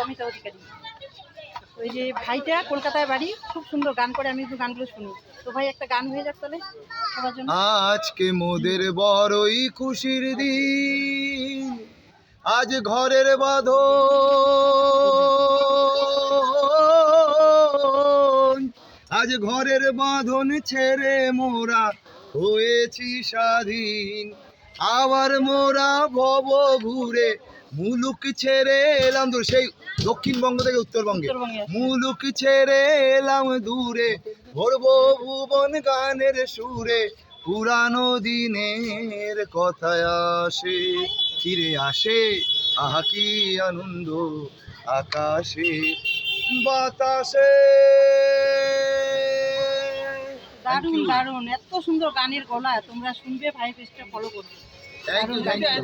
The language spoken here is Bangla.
পারমিতা অধিকারী। ওই যে ভাইটা কলকাতায় বাড়ি, খুব সুন্দর গান করে, আমি একটু গানগুলো শুনি। তো ভাই একটা গান হয়ে যাক তাহলে সবার জন্য। আজকে মোদের বড়ই খুশির দিন, আজ ঘরের বাঁধন, আজ ঘরের বাঁধন ছেড়ে মোরা হয়েছি স্বাধীন। আবার মোরা ভব ঘুরে মুলুক ছেড়ে এলাম দূরে, সেই দক্ষিণবঙ্গ থেকে উত্তরবঙ্গে। মুলুক ছেড়ে এলাম দূরে, ভরবো ভুবন গানের সুরে। পুরানো দিনের কথায় আসে ফিরে আসে, আহা কি আনন্দ আকাশে বাতাসে। দারুণ দারুণ, এত সুন্দর গানের গলা। তোমরা শুনবে, ভাই পেজটা ফলো করবে। Thank you.